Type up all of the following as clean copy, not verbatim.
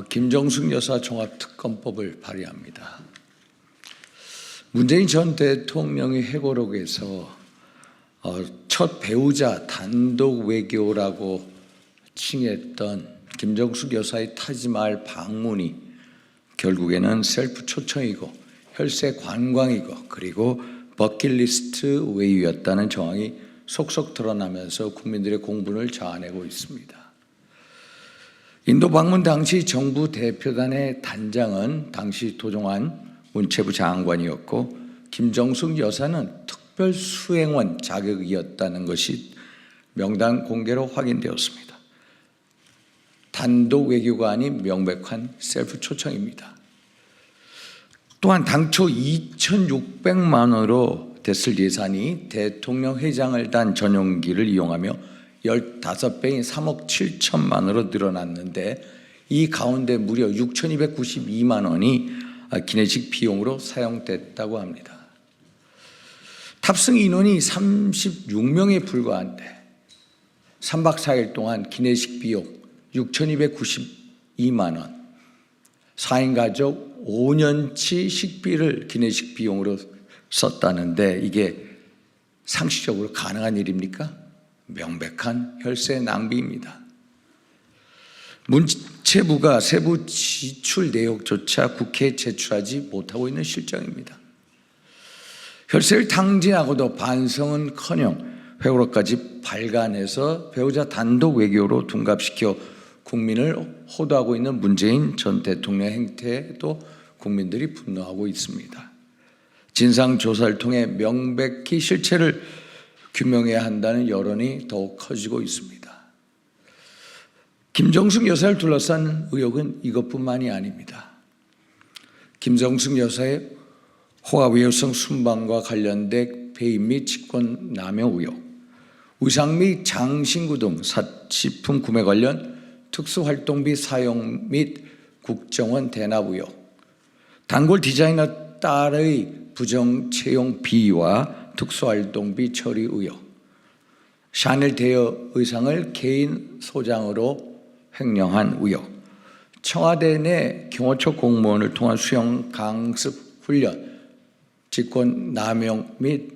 김정숙 여사 종합특검법을 발의합니다. 문재인 전 대통령이 회고록에서 첫 배우자 단독 외교라고 칭했던 김정숙 여사의 타지마할 방문이 결국에는 셀프 초청이고 혈세 관광이고 그리고 버킷리스트 외유였다는 정황이 속속 드러나면서 국민들의 공분을 자아내고 있습니다. 인도 방문 당시 정부 대표단의 단장은 당시 도종환 문체부 장관이었고 김정숙 여사는 특별수행원 자격이었다는 것이 명단 공개로 확인되었습니다. 단독 외교가 아닌 명백한 셀프 초청입니다. 또한 당초 2,600만 원으로 됐을 예산이 대통령 회장을 단 전용기를 이용하며 15배인 3억 7천만 원으로 늘어났는데 이 가운데 무려 6,292만 원이 기내식 비용으로 사용됐다고 합니다. 탑승 인원이 36명에 불과한데 3박 4일 동안 기내식 비용 6,292만 원, 4인 가족 5년치 식비를 기내식 비용으로 썼다는데 이게 상식적으로 가능한 일입니까? 명백한 혈세 낭비입니다. 문체부가 세부 지출 내역조차 국회에 제출하지 못하고 있는 실정입니다. 혈세를 탕진하고도 반성은커녕 회고록까지 발간해서 배우자 단독 외교로 둔갑시켜 국민을 호도하고 있는 문재인 전 대통령 행태에도 국민들이 분노하고 있습니다. 진상조사를 통해 명백히 실체를 규명해야 한다는 여론이 더욱 커지고 있습니다. 김정숙 여사를 둘러싼 의혹은 이것뿐만이 아닙니다. 김정숙 여사의 호화외유성 순방과 관련된 배임 및 직권 남용 의혹, 의상 및 장신구 등 사치품 구매 관련 특수활동비 사용 및 국정원 대납 의혹, 단골 디자이너 딸의 부정 채용 비위와 특수활동비 처리 의혹, 샤넬 대여 의상을 개인 소장으로 횡령한 의혹, 청와대 내 경호처 공무원을 통한 수영 강습 훈련, 직권 남용 및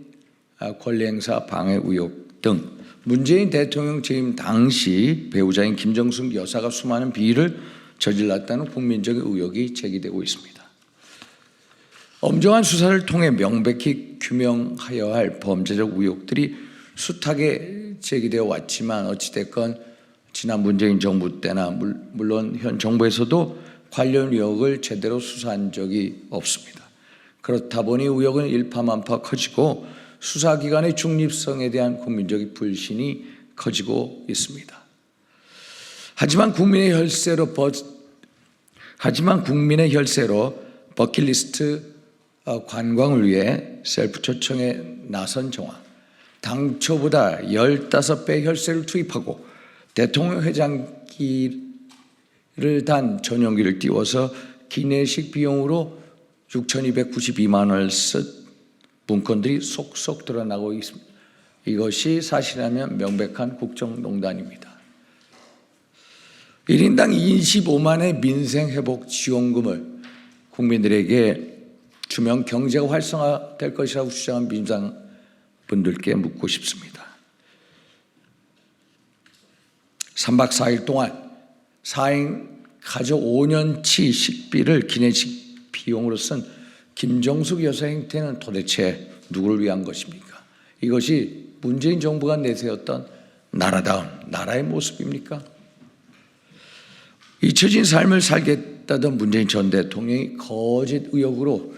권리행사 방해 의혹 등 문재인 대통령 재임 당시 배우자인 김정숙 여사가 수많은 비위를 저질렀다는 국민적인 의혹이 제기되고 있습니다. 엄정한 수사를 통해 명백히 규명하여야 할 범죄적 의혹들이 숱하게 제기되어 왔지만 어찌됐건 지난 문재인 정부 때나 물론 현 정부에서도 관련 의혹을 제대로 수사한 적이 없습니다. 그렇다 보니 의혹은 일파만파 커지고 수사기관의 중립성에 대한 국민적인 불신이 커지고 있습니다. 하지만 국민의 혈세로 버킷리스트 관광을 위해 셀프 초청에 나선 정황, 당초보다 15배 혈세를 투입하고 대통령 회장기를 단 전용기를 띄워서 기내식 비용으로 6,292만 원을 쓴 문건들이 속속 드러나고 있습니다. 이것이 사실이라면 명백한 국정농단입니다. 1인당 25만의 민생회복 지원금을 국민들에게 주면 경제가 활성화될 것이라고 주장한 민주당분들께 묻고 싶습니다. 3박 4일 동안 4인 가족 5년치 식비를 기내식 비용으로 쓴 김정숙 여사 행태는 도대체 누구를 위한 것입니까? 이것이 문재인 정부가 내세웠던 나라다운 나라의 모습입니까? 잊혀진 삶을 살겠다던 문재인 전 대통령이 거짓 회고록으로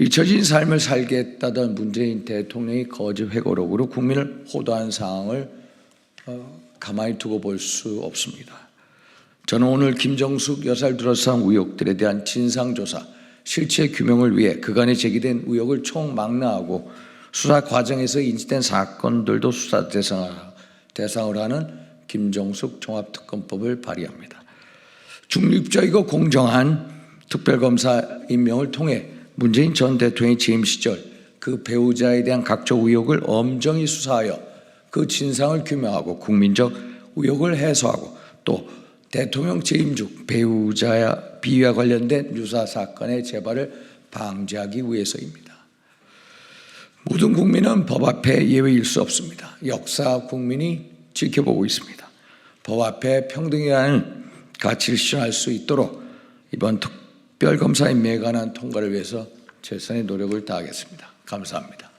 잊혀진 삶을 살겠다던 문재인 대통령이 거짓 회고록으로 국민을 호도한 상황을 가만히 두고 볼 수 없습니다. 저는 오늘 김정숙 여사를 둘러싼 의혹들에 대한 진상조사, 실체 규명을 위해 그간에 제기된 의혹을 총망라하고 수사 과정에서 인지된 사건들도 수사 대상으로 하는 김정숙 종합특검법을 발의합니다. 중립적이고 공정한 특별검사 임명을 통해 문재인 전 대통령의 재임 시절 그 배우자에 대한 각종 의혹을 엄정히 수사하여 그 진상을 규명하고 국민적 의혹을 해소하고 또 대통령 재임 중 배우자 비위와 관련된 유사 사건의 재발을 방지하기 위해서입니다. 모든 국민은 법 앞에 예외일 수 없습니다. 역사 국민이 지켜보고 있습니다. 법 앞에 평등이라는 가치를 실현할 수 있도록 이번 특별검사임명에 관한 통과를 위해서 최선의 노력을 다하겠습니다. 감사합니다.